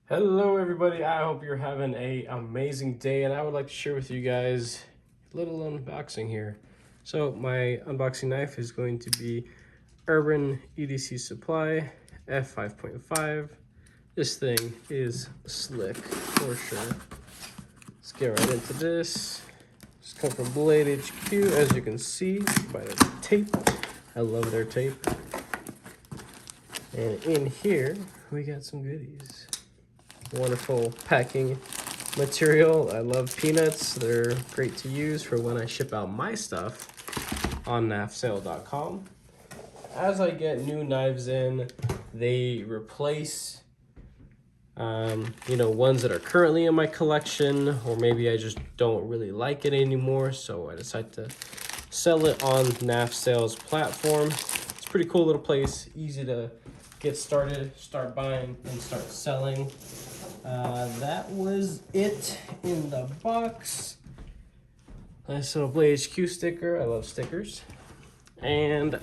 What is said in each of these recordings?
Hello everybody, I hope you're having an amazing day, and I would like to share with you guys a little unboxing here. So my unboxing knife is going to be Urban EDC Supply F5.5. This thing is slick for sure. Let's get right into this. It's come from Blade HQ, as you can see by the tape. I love their tape. And in here, we got some goodies. Wonderful packing material. I love peanuts. They're great to use for when I ship out my stuff on nafsale.com. As I get new knives in, they replace ones that are currently in my collection, or maybe I just don't really like it anymore, so I decided to sell it on Nafsale's platform. It's a pretty cool little place, easy to get started, start buying, and start selling. That was it in the box. Nice little Blade HQ sticker. I love stickers. And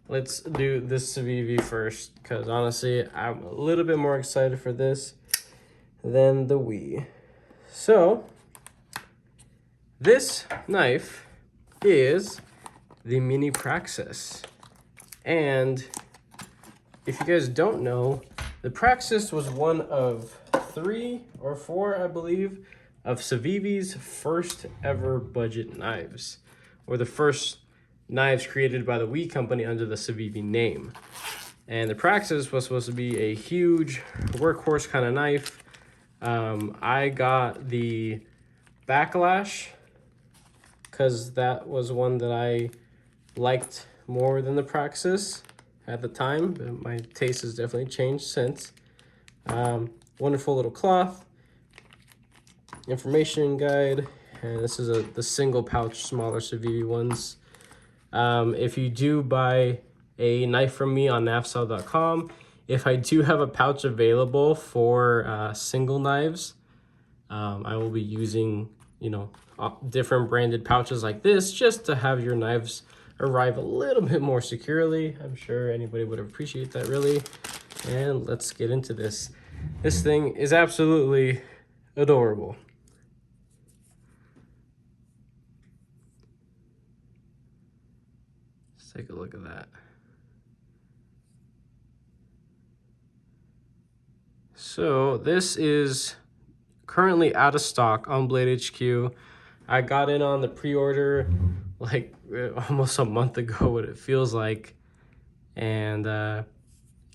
let's do this Civivi first, because honestly, I'm a little bit more excited for this than the Wii. So, this knife is the mini Praxis. And if you guys don't know, the Praxis was one of 3 or 4, I believe, of Civivi's first ever budget knives, or the first knives created by the Wii company under the Civivi name. And the Praxis was supposed to be a huge workhorse kind of knife. I got the Backlash because that was one that I liked more than the Praxis at the time, but my taste has definitely changed since. Wonderful little cloth, information guide, and this is the single pouch, smaller Civivi ones. If you do buy a knife from me on nafsale.com, if I do have a pouch available for single knives, I will be using, different branded pouches like this just to have your knives arrive a little bit more securely. I'm sure anybody would appreciate that, really. And let's get into this. This thing is absolutely adorable. Let's take a look at that. So this is currently out of stock on Blade HQ. I got in on the pre-order like almost a month ago, what it feels like, and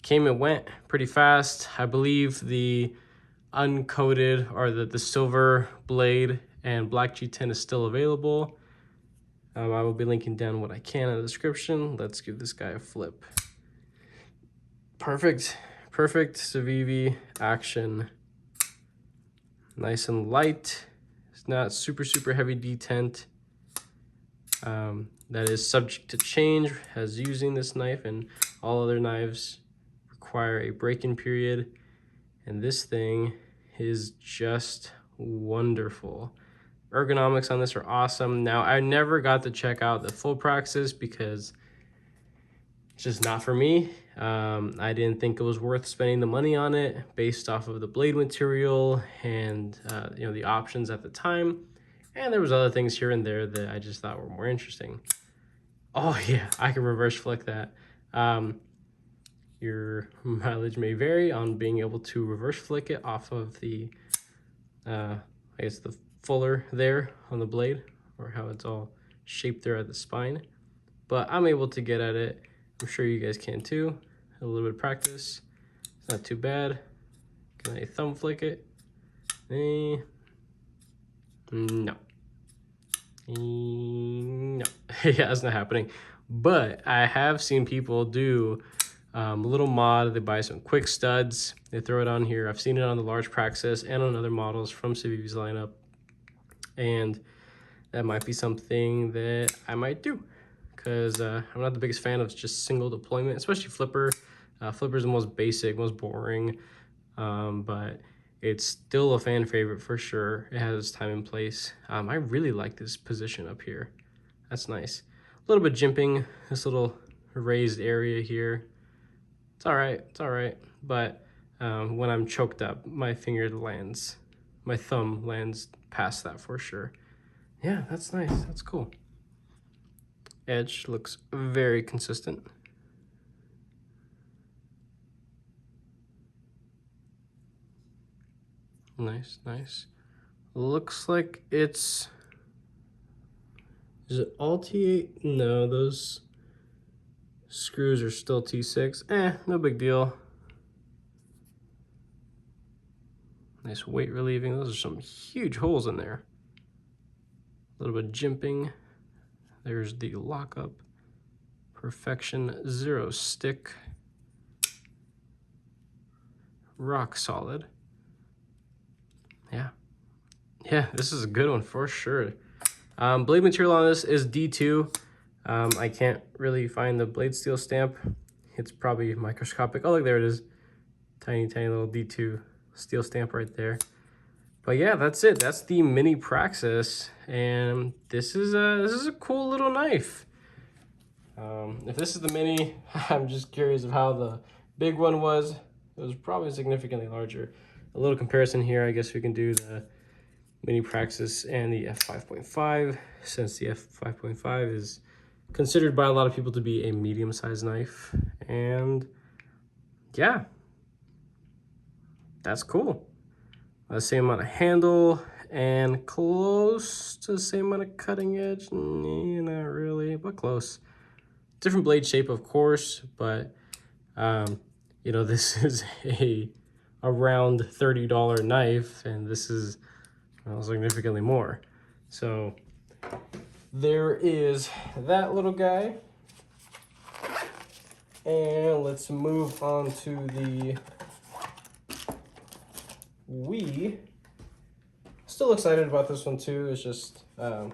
came and went pretty fast. I believe the uncoated or the silver blade and black G10 is still available. I will be linking down what I can in the description. Let's give this guy a flip. Perfect Civivi action. Nice and light. It's not super heavy detent. That is subject to change as using this knife, and all other knives require a break-in period. And this thing is just wonderful. Ergonomics on this are awesome. Now, I never got to check out the full Praxis because it's just not for me. I didn't think it was worth spending the money on it based off of the blade material and the options at the time. And there was other things here and there that I just thought were more interesting. Oh yeah, I can reverse flick that. Your mileage may vary on being able to reverse flick it off of the, I guess the fuller there on the blade, or how it's all shaped there at the spine. But I'm able to get at it. I'm sure you guys can too. A little bit of practice. It's not too bad. Can I thumb flick it? No. No. Yeah, that's not happening. But I have seen people do a little mod. They buy some quick studs. They throw it on here. I've seen it on the large Praxis and on other models from Civivi's lineup. And that might be something that I might do, because I'm not the biggest fan of just single deployment, especially flipper. Flipper is the most basic, most boring, but it's still a fan favorite for sure. It has its time and place. I really like this position up here. That's nice. A little bit jimping, this little raised area here. It's all right, but when I'm choked up, my thumb lands past that for sure. Yeah, that's nice. That's cool. Edge looks very consistent. Nice, nice. Looks like it's... Is it all T8? No, those screws are still T6. No big deal. Nice weight relieving. Those are some huge holes in there. A little bit of jimping. There's the lockup. Perfection 0 stick. Rock solid. Yeah, this is a good one for sure. Blade material on this is D2. I can't really find the blade steel stamp. It's probably microscopic. Oh, look, there it is. Tiny, tiny little D2 steel stamp right there. But yeah, that's it. That's the mini Praxis, and this is a cool little knife. If this is the mini, I'm just curious of how the big one was. It was probably significantly larger. A little comparison here, I guess we can do the mini Praxis and the f5.5, since the f5.5 is considered by a lot of people to be a medium-sized knife. And yeah, that's cool. The same amount of handle and close to the same amount of cutting edge. Not really, but close. Different blade shape, of course, but you know, this is a around $30 knife, and this is, well, significantly more. So there is that little guy. And let's move on to the Wii. Still excited about this one too. It's just, for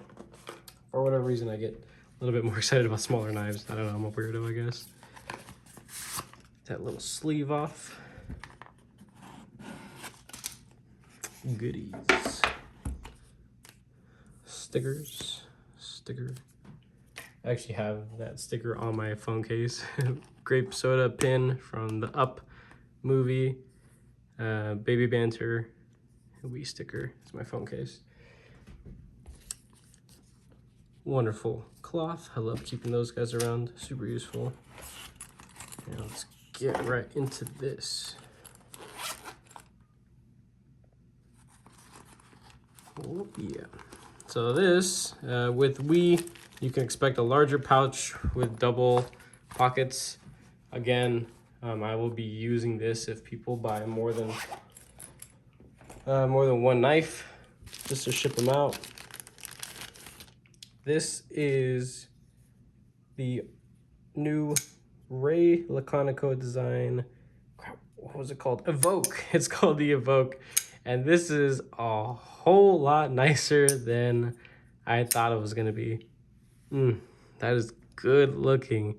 whatever reason, I get a little bit more excited about smaller knives. I don't know, I'm a weirdo, I guess. That little sleeve off. Goodies. Stickers. Sticker. I actually have that sticker on my phone case. Grape soda pin from the Up movie. Baby Banter. Wii sticker. It's my phone case. Wonderful cloth. I love keeping those guys around. Super useful. Now let's get right into this. Oh, yeah. So this, with Wii, you can expect a larger pouch with double pockets. Again, I will be using this if people buy more than one knife, just to ship them out. This is the new Ray Laconico design. What was it called? Evoke. It's called the Evoke. And this is a whole lot nicer than I thought it was going to be. That is good looking.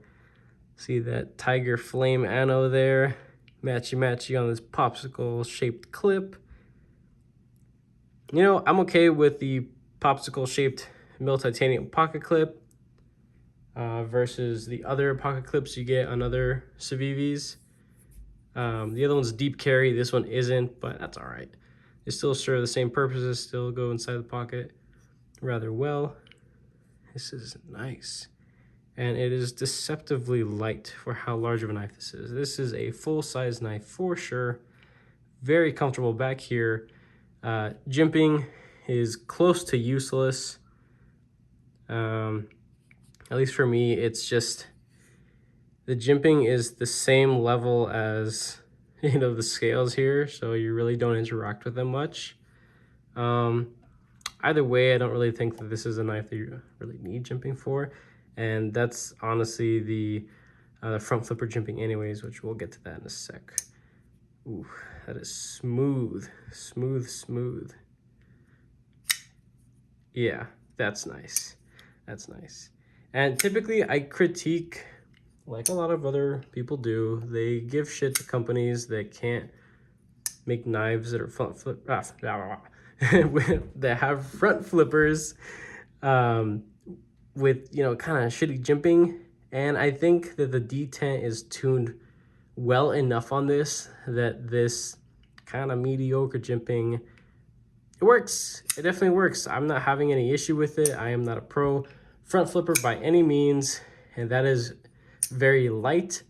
See that tiger flame anno there? Matchy-matchy on this popsicle shaped clip. You know, I'm okay with the popsicle shaped mill titanium pocket clip versus the other pocket clips you get on other Civivis. The other one's deep carry, this one isn't, but that's all right. They still serve the same purposes, still go inside the pocket rather well. This is nice. And it is deceptively light for how large of a knife this is. This is a full-size knife for sure. Very comfortable back here. Jimping is close to useless. At least for me, it's just, the jimping is the same level as, you know, the scales here, so you really don't interact with them much. Either way, I don't really think that this is a knife that you really need jimping for, and that's honestly the front flipper jimping anyways, which we'll get to that in a sec. Ooh, that is smooth, smooth, smooth. Yeah, that's nice. That's nice. And typically I critique, like a lot of other people do, they give shit to companies that can't make knives that are that have front flippers with, you know, kind of shitty jimping. And I think that the D10 is tuned well enough on this that this kind of mediocre jimping, it works. It definitely works. I'm not having any issue with it. I am not a pro front flipper by any means, and that is very light.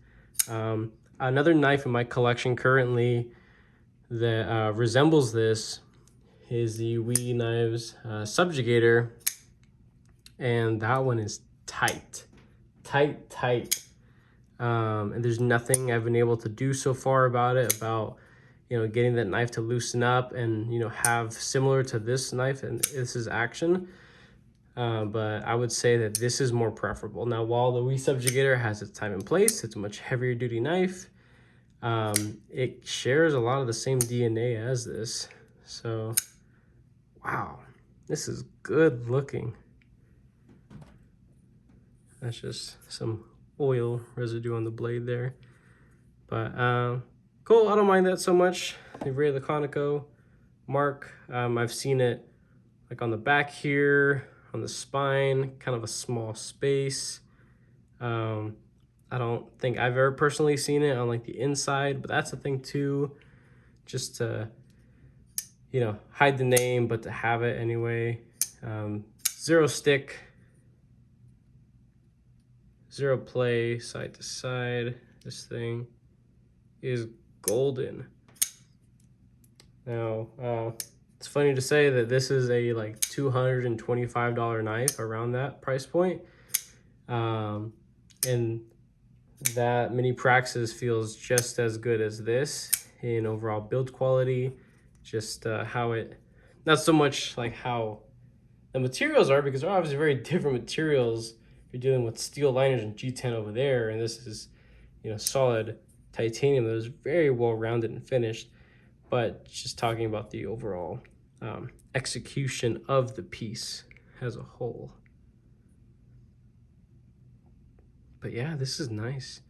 Another knife in my collection currently that resembles this is the Wee Knives Subjugator, and that one is tight. And there's nothing I've been able to do so far about it, about, you know, getting that knife to loosen up and, you know, have similar to this knife, and this is action. But I would say that this is more preferable. Now, while the Wee Subjugator has its time and place, it's a much heavier duty knife. It shares a lot of the same DNA as this. So, wow, this is good looking. That's just some oil residue on the blade there. But cool, I don't mind that so much. The Ray Laconico mark, I've seen it like on the back here, on the spine, kind of a small space. I don't think I've ever personally seen it on like the inside, but that's a thing too, just to, you know, hide the name, but to have it anyway. Zero stick, zero play, side to side. This thing is golden. Now, it's funny to say that this is a like $225 knife, around that price point. And that mini Praxis feels just as good as this in overall build quality. Just how it, not so much like how the materials are, because they're obviously very different materials. You're dealing with steel liners and G10 over there, and this is, you know, solid titanium that is very well rounded and finished. But just talking about the overall execution of the piece as a whole. But yeah, this is nice.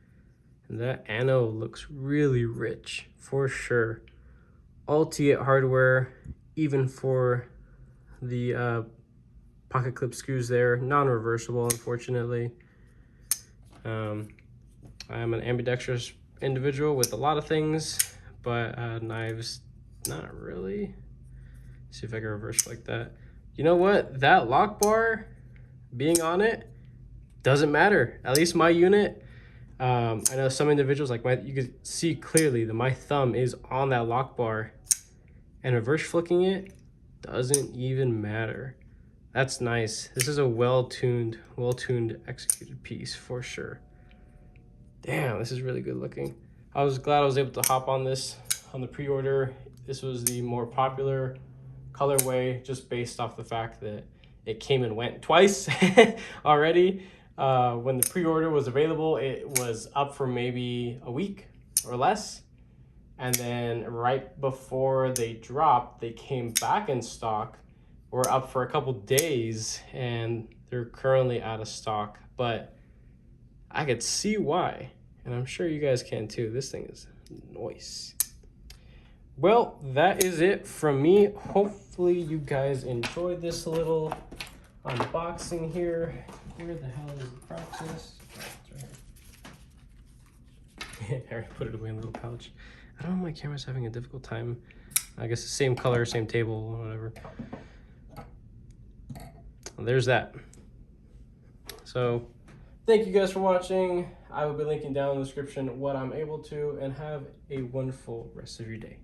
And that anode looks really rich for sure. All T8 hardware, even for the pocket clip screws there, non-reversible, unfortunately. I am an ambidextrous individual with a lot of things, but knives, not really. See if I can reverse like that. You know what? That lock bar being on it doesn't matter. At least my unit, I know some individuals, like you can see clearly that my thumb is on that lock bar, and reverse flicking it doesn't even matter. That's nice. This is a well-tuned executed piece for sure. Damn, this is really good looking. I was glad I was able to hop on this on the pre-order. This was the more popular colorway, just based off the fact that it came and went twice already. When the pre-order was available, it was up for maybe a week or less. And then right before they dropped, they came back in stock. We're up for a couple days, and they're currently out of stock. But I could see why, and I'm sure you guys can too. This thing is nice. Well, that is it from me. Hopefully you guys enjoyed this little unboxing here. Where the hell is the Praxis? Oh, it's right here. I already put it away in a little pouch. I don't know, my camera's having a difficult time. I guess the same color, same table, whatever. Well, there's that. So thank you guys for watching. I will be linking down in the description what I'm able to, and have a wonderful rest of your day.